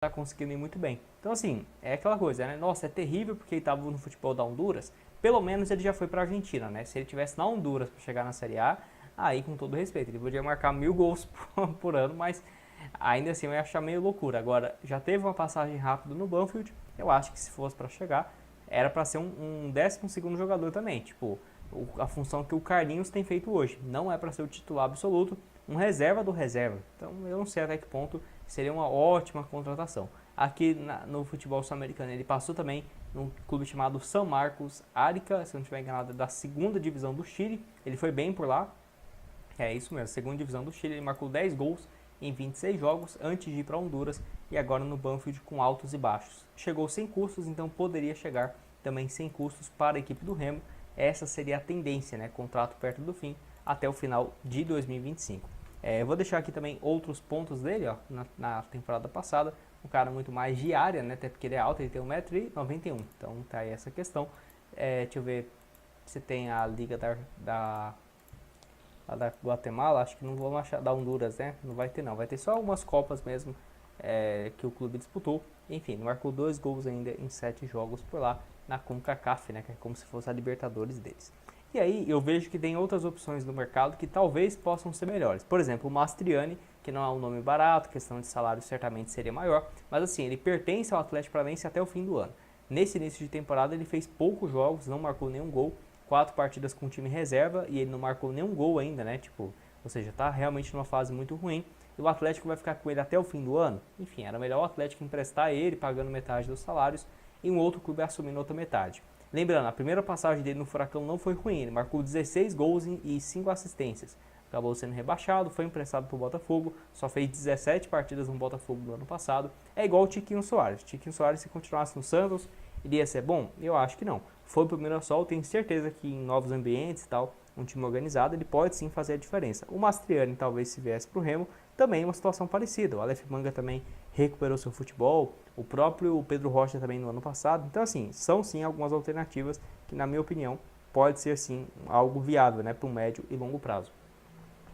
tá conseguindo ir muito bem. Então assim, é aquela coisa, né? Nossa, é terrível porque ele estava no futebol da Honduras. Pelo menos ele já foi para a Argentina, né? Se ele tivesse na Honduras para chegar na Série A, aí com todo respeito, ele podia marcar 1000 gols por ano, mas ainda assim eu ia achar meio loucura. Agora, já teve uma passagem rápida no Banfield, eu acho que se fosse para chegar, era para ser um 12º jogador também, tipo, a função que o Carlinhos tem feito hoje. Não é para ser o titular absoluto, um reserva do reserva. Então eu não sei até que ponto seria uma ótima contratação. Aqui no futebol sul-americano ele passou também num clube chamado São Marcos Arica, se não estiver enganado, da segunda divisão do Chile. Ele foi bem por lá, é isso mesmo, segunda divisão do Chile. Ele marcou 10 gols em 26 jogos antes de ir para Honduras e agora no Banfield com altos e baixos. Chegou sem custos, então poderia chegar também sem custos para a equipe do Remo. Essa seria a tendência, né? Contrato perto do fim até o final de 2025. Eu vou deixar aqui também outros pontos dele, ó, na temporada passada. Um cara muito mais de área, né? Até porque ele é alto, ele tem 1,91 m. Então tá aí essa questão. Deixa eu ver se tem a liga da Guatemala. Acho que não vou achar da Honduras, né? Não vai ter não. Vai ter só algumas copas mesmo que o clube disputou. Enfim, marcou 2 gols ainda em 7 jogos por lá na CONCACAF, né? Que é como se fosse a Libertadores deles. E aí eu vejo que tem outras opções no mercado que talvez possam ser melhores. Por exemplo, o Mastriani, que não é um nome barato, questão de salário certamente seria maior, mas assim, ele pertence ao Atlético Paranaense até o fim do ano. Nesse início de temporada ele fez poucos jogos, não marcou nenhum gol, 4 partidas com time reserva e ele não marcou nenhum gol ainda, né? Tipo, ou seja, tá realmente numa fase muito ruim. E o Atlético vai ficar com ele até o fim do ano? Enfim, era melhor o Atlético emprestar ele, pagando metade dos salários, e um outro clube assumindo outra metade. Lembrando, a primeira passagem dele no Furacão não foi ruim, ele marcou 16 gols e 5 assistências. Acabou sendo rebaixado, foi emprestado para o Botafogo, só fez 17 partidas no Botafogo no ano passado. É igual o Tiquinho Soares. Tiquinho Soares, se continuasse no Santos, iria ser bom? Eu acho que não. Foi para o Mirassol, tenho certeza que em novos ambientes e tal, um time organizado, ele pode sim fazer a diferença. O Mastriani talvez se viesse para o Remo, também uma situação parecida. O Aleph Manga também recuperou seu futebol, o próprio Pedro Rocha também no ano passado. Então assim, são sim algumas alternativas que na minha opinião pode ser sim algo viável, né, para o médio e longo prazo.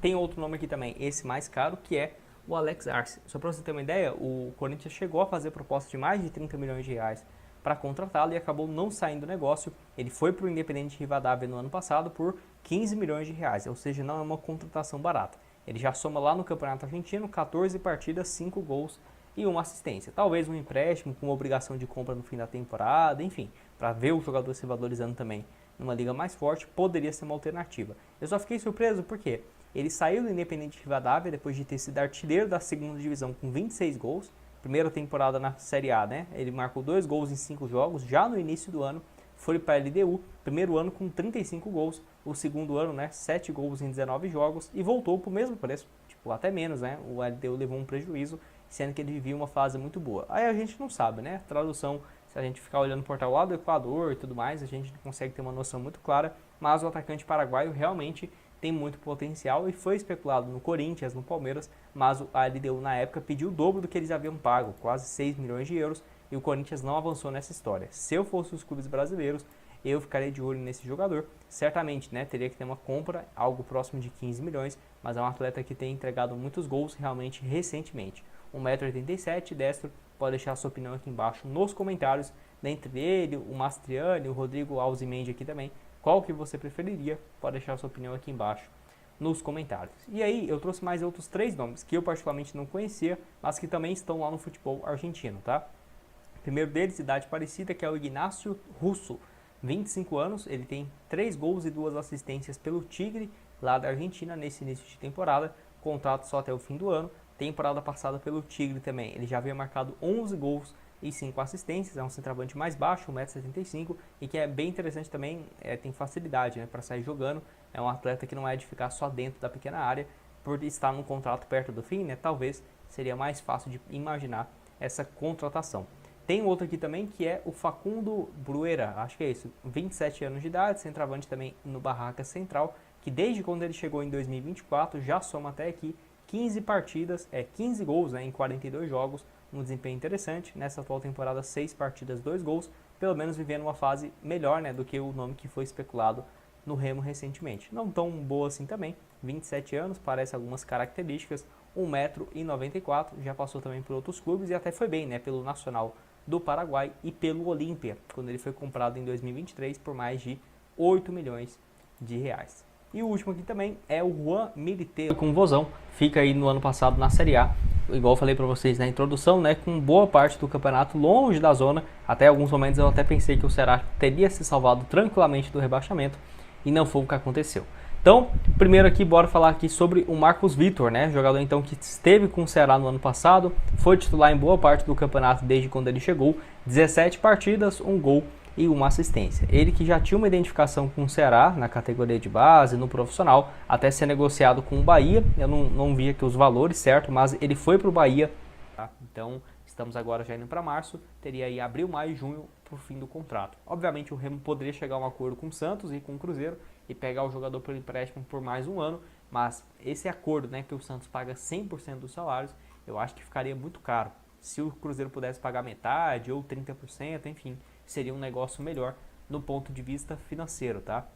Tem outro nome aqui também, esse mais caro, que é o Alex Arce. Só para você ter uma ideia, o Corinthians chegou a fazer proposta de mais de 30 milhões de reais para contratá-lo e acabou não saindo do negócio. Ele foi para o Independente Rivadavia no ano passado por 15 milhões de reais, ou seja, não é uma contratação barata. Ele já soma lá no Campeonato Argentino 14 partidas, 5 gols e uma assistência. Talvez um empréstimo com obrigação de compra no fim da temporada, enfim, para ver o jogador se valorizando também numa liga mais forte, poderia ser uma alternativa. Eu só fiquei surpreso porque ele saiu do Independente Rivadavia depois de ter sido artilheiro da segunda divisão com 26 gols. Primeira temporada na Série A, né? Ele marcou 2 gols em 5 jogos já no início do ano. Foi para a LDU, primeiro ano com 35 gols, o segundo ano, né, 7 gols em 19 jogos e voltou para o mesmo preço, tipo, até menos, né? O LDU levou um prejuízo, sendo que ele vivia uma fase muito boa. Aí a gente não sabe, né? Tradução, se a gente ficar olhando o portal lá do Equador e tudo mais, a gente não consegue ter uma noção muito clara, mas o atacante paraguaio realmente tem muito potencial e foi especulado no Corinthians, no Palmeiras, mas a LDU na época pediu o dobro do que eles haviam pago, quase 6 milhões de euros, e o Corinthians não avançou nessa história. Se eu fosse os clubes brasileiros, eu ficaria de olho nesse jogador. Certamente, né, teria que ter uma compra, algo próximo de 15 milhões, mas é um atleta que tem entregado muitos gols realmente recentemente. 1,87 m, destro, pode deixar a sua opinião aqui embaixo nos comentários. Dentre ele, o Mastriani, o Rodrigo Alzimendi aqui também, qual que você preferiria? Pode deixar a sua opinião aqui embaixo nos comentários. E aí eu trouxe mais outros 3 nomes que eu particularmente não conhecia, mas que também estão lá no futebol argentino, tá? O primeiro deles, idade parecida, que é o Ignacio Russo, 25 anos, ele tem 3 gols e 2 assistências pelo Tigre, lá da Argentina, nesse início de temporada, contrato só até o fim do ano. Temporada passada pelo Tigre também, ele já havia marcado 11 gols e 5 assistências, é um centroavante mais baixo, 1,75 m, e que é bem interessante também, tem facilidade, né, para sair jogando. É um atleta que não é de ficar só dentro da pequena área, por estar num contrato perto do fim, né, talvez seria mais fácil de imaginar essa contratação. Tem outro aqui também que é o Facundo Bruera, acho que é isso, 27 anos de idade, centroavante também no Barraca Central, que desde quando ele chegou em 2024 já soma até aqui 15 partidas, 15 gols, né, em 42 jogos, um desempenho interessante. Nessa atual temporada, 6 partidas, 2 gols, pelo menos vivendo uma fase melhor, né, do que o nome que foi especulado no Remo recentemente. Não tão boa assim também, 27 anos, parece algumas características, 1,94 m, já passou também por outros clubes e até foi bem, né, pelo Nacional do Paraguai e pelo Olímpia, quando ele foi comprado em 2023 por mais de 8 milhões de reais. E o último aqui também é o Juan Militeiro, com Vozão, fica aí no ano passado na Série A, igual eu falei para vocês na introdução, né, com boa parte do campeonato longe da zona, até alguns momentos eu até pensei que o Ceará teria se salvado tranquilamente do rebaixamento, e não foi o que aconteceu. Então, primeiro aqui, bora falar aqui sobre o Marcos Vitor, né? Jogador então que esteve com o Ceará no ano passado, foi titular em boa parte do campeonato desde quando ele chegou, 17 partidas, 1 gol e 1 assistência. Ele que já tinha uma identificação com o Ceará na categoria de base, no profissional, até ser negociado com o Bahia. Eu não vi aqui os valores, certo? Mas ele foi para o Bahia, tá? Então, estamos agora já indo para março, teria aí abril, maio e junho para o fim do contrato. Obviamente o Remo poderia chegar a um acordo com o Santos e com o Cruzeiro e pegar o jogador pelo empréstimo por mais um ano, mas esse acordo, né, que o Santos paga 100% dos salários, eu acho que ficaria muito caro. Se o Cruzeiro pudesse pagar metade ou 30%, enfim, seria um negócio melhor no ponto de vista financeiro, tá?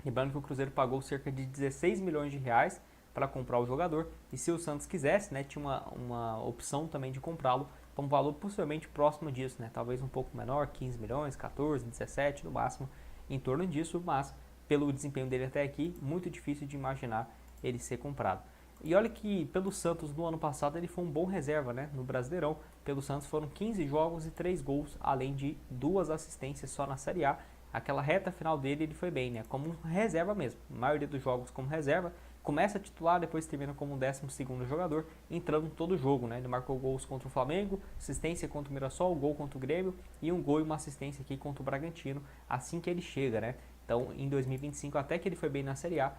Lembrando que o Cruzeiro pagou cerca de 16 milhões de reais para comprar o jogador, e se o Santos quisesse, né, tinha uma opção também de comprá-lo por um valor possivelmente próximo disso, né, talvez um pouco menor, 15 milhões, 14, 17 no máximo, em torno disso, mas pelo desempenho dele até aqui, muito difícil de imaginar ele ser comprado. E olha que pelo Santos no ano passado ele foi um bom reserva, né, no Brasileirão. Pelo Santos foram 15 jogos e 3 gols, além de 2 assistências só na Série A. Aquela reta final dele ele foi bem, né, como reserva mesmo, a maioria dos jogos como reserva. Começa a titular, depois termina como 12º jogador, entrando em todo jogo, né? Ele marcou gols contra o Flamengo, assistência contra o Mirassol, gol contra o Grêmio e um gol e uma assistência aqui contra o Bragantino, assim que ele chega, né? Então, em 2025, até que ele foi bem na Série A,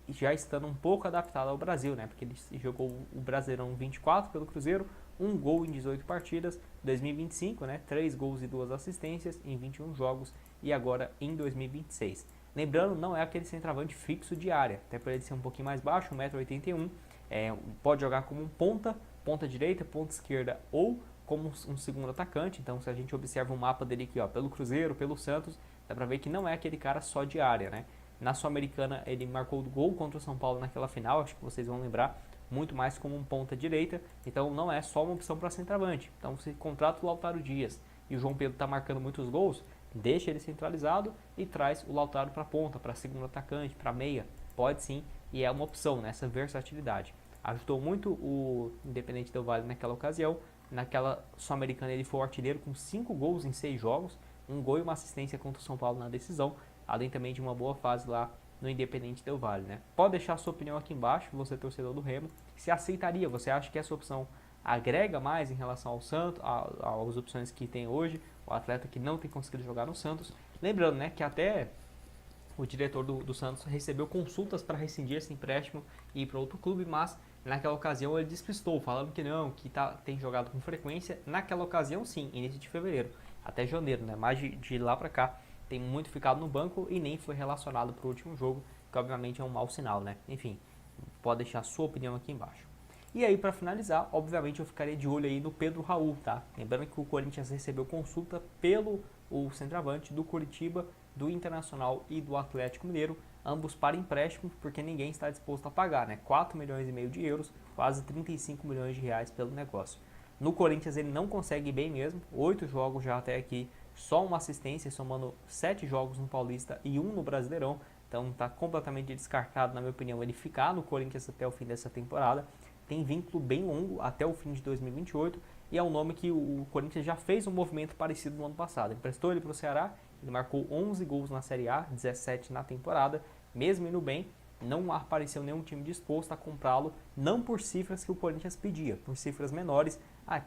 já estando um pouco adaptado ao Brasil, né? Porque ele jogou o Brasileirão 24 pelo Cruzeiro, um gol em 18 partidas, 2025, né? 3 gols e 2 assistências em 21 jogos e agora em 2026. Lembrando, não é aquele centroavante fixo de área, até para ele ser um pouquinho mais baixo, 1,81 m, pode jogar como um ponta direita, ponta esquerda ou como um segundo atacante. Então, se a gente observa o mapa dele aqui, ó, pelo Cruzeiro, pelo Santos, dá para ver que não é aquele cara só de área, né? Na Sul-Americana ele marcou o gol contra o São Paulo naquela final, acho que vocês vão lembrar, muito mais como um ponta direita, então não é só uma opção para centroavante. Então, você contrata o Lautaro Dias e o João Pedro está marcando muitos gols, deixa ele centralizado e traz o Lautaro para ponta, para segundo atacante, para meia. Pode sim, e é uma opção nessa versatilidade. Ajudou muito o Independente Del Valle naquela ocasião. Naquela Sul-Americana ele foi o artilheiro com 5 gols em 6 jogos, um gol e uma assistência contra o São Paulo na decisão, além também de uma boa fase lá no Independente Del Valle, né? Pode deixar a sua opinião aqui embaixo, você torcedor do Remo, se aceitaria, você acha que essa opção agrega mais em relação ao Santos, às opções que tem hoje, o atleta que não tem conseguido jogar no Santos. Lembrando, né, que até o diretor do Santos recebeu consultas para rescindir esse empréstimo e ir para outro clube, mas naquela ocasião ele despistou, falando que não, que tem jogado com frequência. Naquela ocasião sim, início de fevereiro, até janeiro, né, mais de lá para cá, tem muito ficado no banco e nem foi relacionado para o último jogo, que obviamente é um mau sinal, né. Enfim, pode deixar a sua opinião aqui embaixo. E aí, para finalizar, obviamente eu ficaria de olho aí no Pedro Raul, tá? Lembrando que o Corinthians recebeu consulta pelo centroavante do Curitiba, do Internacional e do Atlético Mineiro, ambos para empréstimo, porque ninguém está disposto a pagar, né? 4,5 milhões de euros, quase 35 milhões de reais pelo negócio. No Corinthians ele não consegue ir bem mesmo, 8 jogos já até aqui, só uma assistência, somando 7 jogos no Paulista e 1 no Brasileirão, então está completamente descartado, na minha opinião, ele ficar no Corinthians até o fim dessa temporada. Tem vínculo bem longo até o fim de 2028 e é um nome que o Corinthians já fez um movimento parecido no ano passado. Emprestou ele para o Ceará, ele marcou 11 gols na Série A, 17 na temporada, mesmo indo bem, não apareceu nenhum time disposto a comprá-lo, não por cifras que o Corinthians pedia, por cifras menores,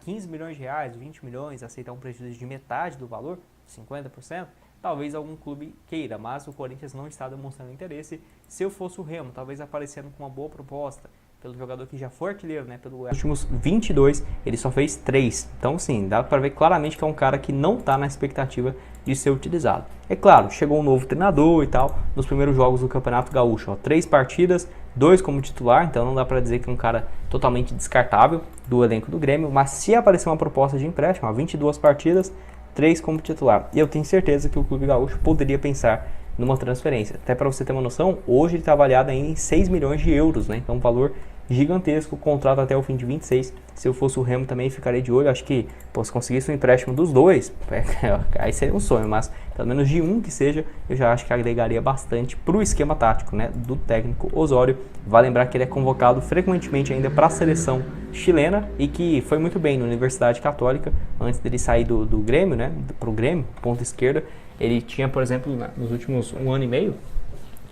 15 milhões de reais, 20 milhões, aceitar um prejuízo de metade do valor, 50%, talvez algum clube queira, mas o Corinthians não está demonstrando interesse. Se eu fosse o Remo, talvez aparecendo com uma boa proposta, pelo jogador que já foi artilheiro, né, pelos últimos 22, ele só fez 3. Então, sim, dá para ver claramente que é um cara que não está na expectativa de ser utilizado. É claro, chegou um novo treinador e tal, nos primeiros jogos do Campeonato Gaúcho, ó, 3 partidas, 2 como titular, então não dá para dizer que é um cara totalmente descartável do elenco do Grêmio, mas se aparecer uma proposta de empréstimo, ó, 22 partidas, 3 como titular, e eu tenho certeza que o Clube Gaúcho poderia pensar numa transferência. Até para você ter uma noção, hoje ele está avaliado ainda em 6 milhões de euros, né? Então um valor gigantesco, contrato até o fim de 26. Se eu fosse o Remo também ficaria de olho, acho que, pô, se conseguisse um empréstimo dos dois, aí seria um sonho, mas pelo menos de um que seja, eu já acho que agregaria bastante para o esquema tático, né, do técnico Osório. Vale lembrar que ele é convocado frequentemente ainda para a seleção chilena e que foi muito bem na Universidade Católica, antes dele sair do Grêmio, né, para o Grêmio, ponta esquerda. Ele tinha, por exemplo, nos últimos 1 ano e meio,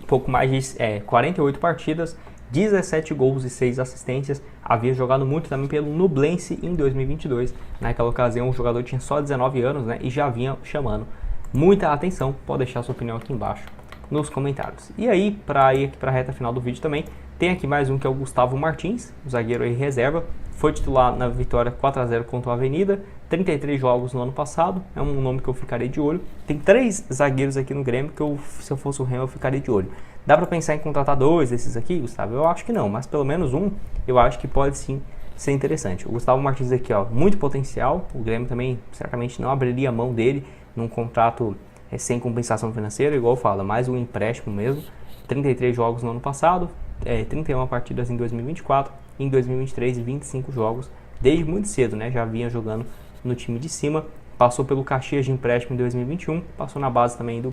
pouco mais de 48 partidas, 17 gols e 6 assistências. Havia jogado muito também pelo Nublense em 2022. Naquela ocasião o jogador tinha só 19 anos, né, e já vinha chamando muita atenção. Pode deixar sua opinião aqui embaixo nos comentários. E aí, para ir aqui para a reta final do vídeo também, tem aqui mais um que é o Gustavo Martins, o zagueiro aí reserva. Foi titular na vitória 4-0 contra o Avenida, 33 jogos no ano passado, é um nome que eu ficaria de olho. Tem 3 zagueiros aqui no Grêmio que se eu fosse o Remo eu ficaria de olho. Dá para pensar em contratar 2 desses aqui, Gustavo? Eu acho que não, mas pelo menos um eu acho que pode sim ser interessante. O Gustavo Martins aqui, ó, muito potencial, o Grêmio também certamente não abriria a mão dele num contrato sem compensação financeira, igual fala, mais um empréstimo mesmo. 33 jogos no ano passado, 31 partidas em 2024, em 2023 25 jogos, desde muito cedo, né? Já vinha jogando no time de cima, passou pelo Caxias de empréstimo em 2021, passou na base também do